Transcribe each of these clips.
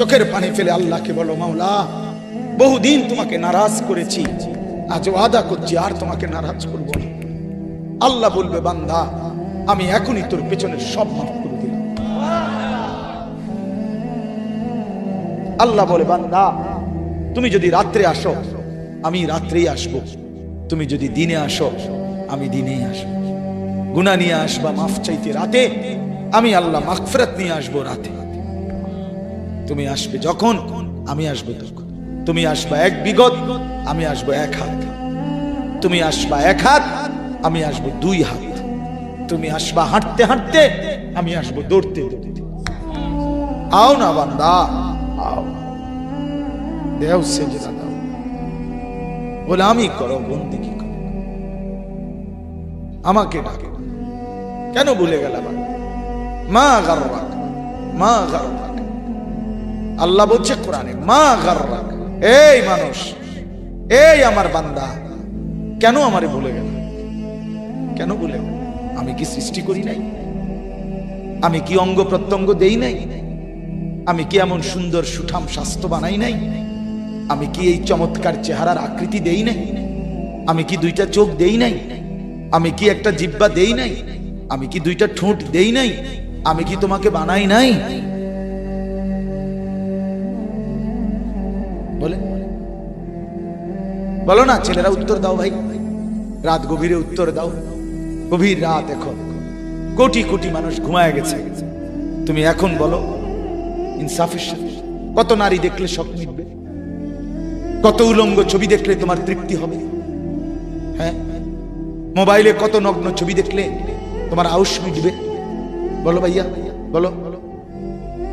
চোখের পানি ফেলে আল্লাহকে বলো, মাওলা বহুদিন তোমাকে নারাজ করেছি, আজ ওয়াদা করছি আর তোমাকে নারাজ করব না। আল্লাহ বলবে, বান্দা আমি এখনই তোর পেছনের সব মাফ করে দিলাম। আল্লাহ বলে, বান্দা তুমি যদি রাত্রে আসো আমি রাত্রেই আসবো, তুমি যদি দিনে আসো আমি দিনেই আসবো। গুনাহ নিয়ে আসবা মাফ চাইতে রাতে, আমি আল্লাহ মাগফিরাত নিয়ে আসবো রাতে। তুমি আসবে যখন আমি আসবো তখন। তুমি আসবা এক বিগত, আমি আসবো এক হাত। তুমি আসবা এক হাত, আমি আসবো দুই হাত। তুমি আসবা হাঁটতে হাঁটতে, আমি আসবো দৌড়তে দৌড়তে। আও না বান্দা, আও, দেও সেজদা দাও, গোলামি করো, বন্দেগী করো, আমাকে ডাকে। কেন ভুলে গেলাম? মা গাররাক, মা গাররাক। আল্লাহ বলছে কোরআনে, মা গাররাক। এই মানুষ, এই আমার বান্দা, কেন আমারে ভুলে গেল? কেন ভুলে গেল? আমি কি সৃষ্টি করি নাই? আমি কি অঙ্গ প্রত্যঙ্গ দেই নাই? আমি কি এমন সুন্দর সুঠাম স্বাস্থ্য বানাই নাই? আমি কি এই চমৎকার চেহারার আকৃতি দেই নাই? আমি কি দুইটা চোখ দেই নাই? আমি কি একটা জিহ্বা দেই নাই? আমি কি দুইটা ঠোঁট দেই নাই? আমি কি তোমাকে বানাই নাই? বলে বলো না ছেলেরা, উত্তর দাও ভাই। রাত গভীরে উত্তর দাও। গভীর রাত, এখন কোটি কোটি মানুষ ঘুমায় গেছে। তুমি এখন বলো ইনসাফের সাথে, কত নারী দেখলে শখ মিটবে? কত উলঙ্গ ছবি দেখলে তোমার তৃপ্তি হবে? হ্যাঁ, মোবাইলে কত নগ্ন ছবি দেখলে তোমার আউশ মিটবে? বলো ভাইয়া, বলো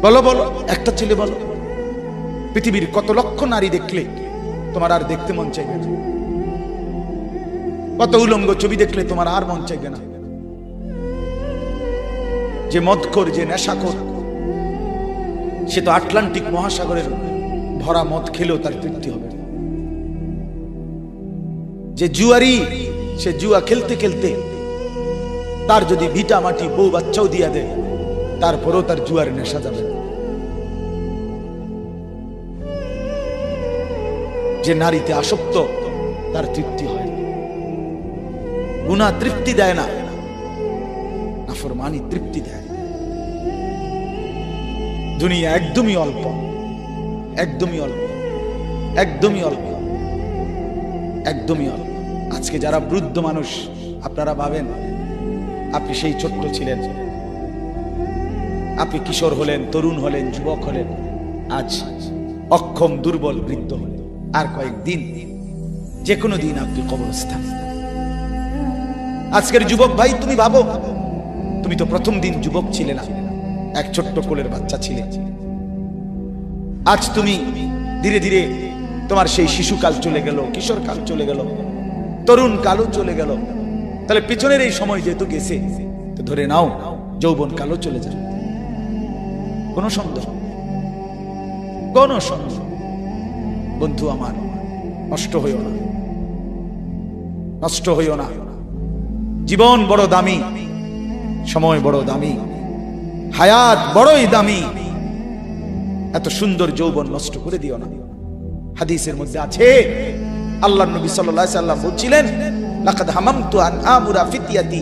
বলো বলো, একটা ছেলে বলো। পৃথিবীর কত লক্ষ নারী দেখলে তোমার আর দেখতে মন চাইবে না? কত উলঙ্গ ছবি দেখলে তোমার আর মন চাইবে না? যে মদখোর, যে নেশাখোর, সে তো আটলান্টিক মহাসাগরের ভরা মদ খেলেও তার তৃপ্তি হবে। যে জুয়ারি, সে জুয়া খেলতে খেলতে তার যদি ভিটা মাটি বউ বাচ্চাও দিয়া দেয়, তারপরেও তার জুয়ার নেশা যাবে। যে নারীতে আসক্ত, তার তৃপ্তি হয়। গুনাহ তৃপ্তি দেয় না, নাফরমানি তৃপ্তি দেয়। দুনিয়া একদমই অল্প, একদমই অল্প, একদমই অল্প, একদমই অল্প। আজকে যারা বৃদ্ধ মানুষ, আপনারা ভাবেন আপনি সেই ছোট্ট ছিলেন, আপনি কিশোর হলেন, তরুণ হলেন, যুবক হলেন, আজ অক্ষম দুর্বল বৃদ্ধ হলেন। আর কয়েকদিন, যে কোনো দিন আপনি কবরস্থান। আজকের যুবক ভাই, তুমি ভাবো, তুমি তো প্রথম দিন যুবক ছিলে না, এক ছোট্ট কোলের বাচ্চা ছিলে। আজ তুমি ধীরে ধীরে তোমার সেই শিশুকাল চলে গেল, কিশোর কাল চলে গেল, তরুণ কালও চলে গেল। তাহলে পিছনের এই সময় যেহেতু গেছে, তো ধরে নাও যৌবন কালও চলে যাবে। কোন সন্দেহ, কোন সন্দেহ। বন্ধু আমার, নষ্ট হইও না, নষ্ট হইও না। জীবন বড় দামি, সময় বড় দামি, হায়াত বড়ই দামি। এত সুন্দর যৌবন নষ্ট করে দিও না। হাদিসের মধ্যে আছে, আল্লাহর নবী সাল্লাল্লাহু আলাইহি ওয়াসাল্লাম বলছিলেন, লাকাদ হামামতু আন আমুরা ফিতিয়াতি